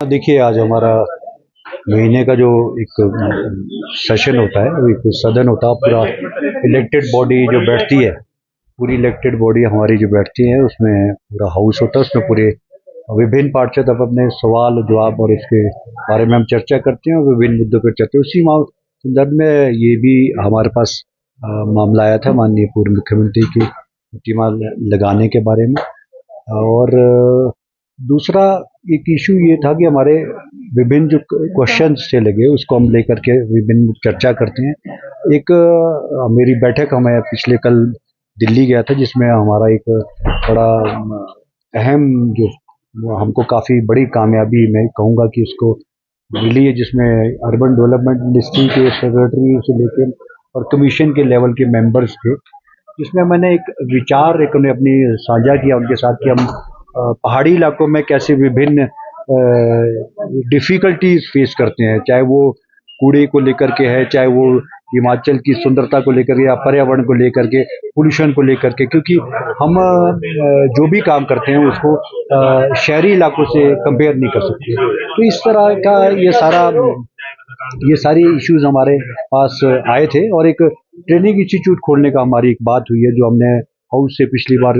देखिए, आज हमारा महीने का जो एक सेशन होता है, वो एक सदन होता है। पूरा इलेक्टेड बॉडी जो बैठती है, पूरी इलेक्टेड बॉडी हमारी जो बैठती है, उसमें पूरा हाउस होता है। उसमें पूरे विभिन्न पार्ट से तब अपने सवाल जवाब और इसके बारे में हम चर्चा करते हैं और विभिन्न मुद्दों पर चर्चा। उसी संदर्भ में ये भी हमारे पास मामला आया था माननीय पूर्व मुख्यमंत्री की प्रतिमा लगाने के बारे में। और दूसरा एक इशू ये था कि हमारे विभिन्न जो क्वेश्चंस थे लगे, उसको हम लेकर के विभिन्न चर्चा करते हैं। एक मेरी बैठक हमें पिछले कल दिल्ली गया था, जिसमें हमारा एक बड़ा अहम जो हमको काफ़ी बड़ी कामयाबी मैं कहूँगा कि उसको मिली है, जिसमें अर्बन डेवलपमेंट मिनिस्ट्री के सेक्रेटरी से लेकर और कमीशन के लेवल के मेंबर्स थे, जिसमें मैंने एक विचार एक उन्हें अपनी साझा किया उनके साथ कि हम पहाड़ी इलाकों में कैसे विभिन्न डिफ़िकल्टीज फेस करते हैं, चाहे वो कूड़े को लेकर के है, चाहे वो हिमाचल की सुंदरता को लेकर या पर्यावरण को लेकर के, पोल्यूशन को लेकर के। क्योंकि हम जो भी काम करते हैं उसको शहरी इलाकों से कंपेयर नहीं कर सकते। तो इस तरह का ये सारी इश्यूज हमारे पास आए थे और एक ट्रेनिंग इंस्टीट्यूट खोलने का हमारी एक बात हुई है, जो हमने हाउस से पिछली बार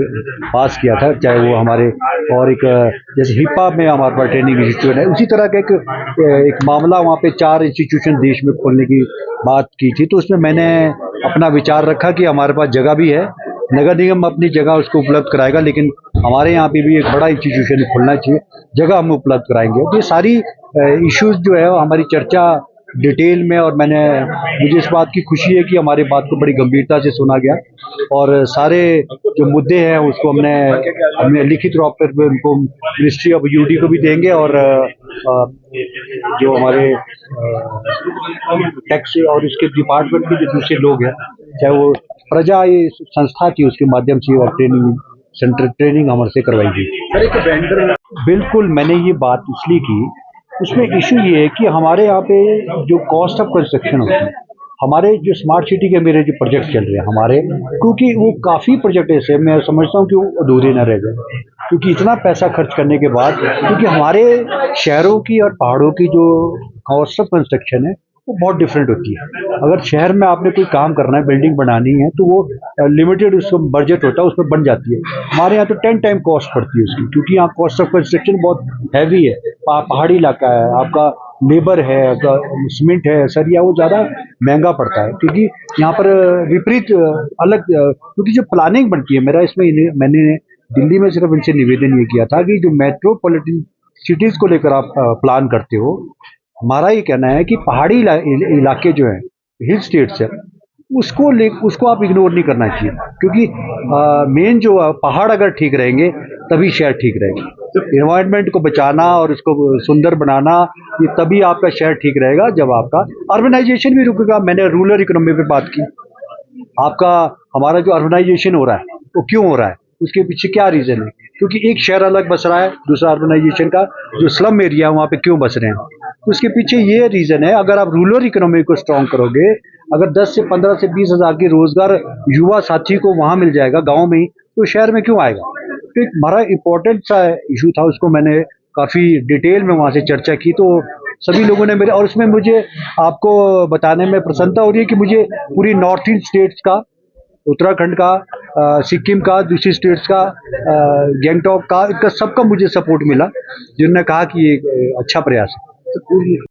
पास किया था। चाहे वो हमारे और एक जैसे हिप्पा में हमारे पास ट्रेनिंग इंस्टीट्यूट है, उसी तरह का एक मामला वहाँ पे 4 इंस्टीट्यूशन देश में खोलने की बात की थी। तो उसमें मैंने अपना विचार रखा कि हमारे पास जगह भी है, नगर निगम अपनी जगह उसको उपलब्ध कराएगा, लेकिन हमारे यहाँ पे भी एक बड़ा इंस्टीट्यूशन खोलना चाहिए, जगह हम उपलब्ध कराएंगे। तो ये सारी इश्यूज जो है हमारी चर्चा डिटेल में, और मुझे इस बात की खुशी है कि हमारी बात को बड़ी गंभीरता से सुना गया और सारे जो मुद्दे हैं उसको हमने लिखित रूप पर उनको मिनिस्ट्री ऑफ यूडी को भी देंगे और जो हमारे टैक्स और इसके डिपार्टमेंट के जो दूसरे लोग हैं, चाहे वो प्रजा ये संस्था थी, उसके माध्यम से और ट्रेनिंग हमारे से करवाई गई। बिल्कुल, मैंने ये बात इसलिए की, उसमें इशू ये है कि हमारे यहाँ पे जो कॉस्ट ऑफ कंस्ट्रक्शन होती है, हमारे जो स्मार्ट सिटी के मेरे जो प्रोजेक्ट चल रहे हैं हमारे, क्योंकि वो काफ़ी प्रोजेक्ट ऐसे मैं समझता हूँ कि वो अधूरे न रह जाए, क्योंकि इतना पैसा खर्च करने के बाद, क्योंकि हमारे शहरों की और पहाड़ों की जो कॉस्ट ऑफ कंस्ट्रक्शन है वो बहुत डिफरेंट होती है। अगर शहर में आपने कोई काम करना है, बिल्डिंग बनानी है, तो वो लिमिटेड उसका बजट होता है, उसमें बन जाती है। हमारे यहाँ तो 10 टाइम कॉस्ट पड़ती है उसकी, क्योंकि यहाँ कॉस्ट ऑफ कंस्ट्रक्शन बहुत हैवी है। पहाड़ी इलाका है, आपका लेबर है, सीमेंट है, सरिया, वो ज़्यादा महंगा पड़ता है, क्योंकि यहाँ पर विपरीत अलग क्योंकि जो प्लानिंग बनती है, मेरा इसमें मैंने दिल्ली में सिर्फ इनसे निवेदन ये किया था कि जो मेट्रोपॉलिटन सिटीज़ को लेकर आप प्लान करते हो, हमारा ये कहना है कि पहाड़ी इलाके जो हैं, हिल स्टेट्स है, उसको आप इग्नोर नहीं करना चाहिए, क्योंकि मेन जो पहाड़ अगर ठीक रहेंगे तभी शहर ठीक रहेगा। इन्वायरमेंट को बचाना और उसको सुंदर बनाना, ये तभी आपका शहर ठीक रहेगा जब आपका अर्बनाइजेशन भी रुकेगा। मैंने रूरल इकोनॉमी पे बात की। आपका हमारा जो अर्बनाइजेशन हो रहा है वो क्यों हो रहा है, उसके पीछे क्या रीज़न है? क्योंकि एक शहर अलग बस रहा है, दूसरा अर्बनाइजेशन का जो स्लम एरिया है वहाँ पे क्यों बस रहे हैं, तो उसके पीछे ये रीज़न है। अगर आप रूरल इकोनॉमी को स्ट्रॉन्ग करोगे, अगर 10 से 15 से 20 हज़ार की रोजगार युवा साथी को वहाँ मिल जाएगा गाँव में ही, तो शहर में क्यों आएगा? तो एक बड़ा इम्पोर्टेंट सा इशू था, उसको मैंने काफ़ी डिटेल में वहाँ से चर्चा की, तो सभी लोगों ने मेरे, और उसमें मुझे आपको बताने में प्रसन्नता हो रही है कि मुझे पूरी नॉर्थ ईस्ट स्टेट्स का, उत्तराखंड का, सिक्किम का, दूसरी स्टेट्स का, गैंगटॉक का, इनका सबका मुझे सपोर्ट मिला, जिन्होंने कहा कि ये अच्छा प्रयास है।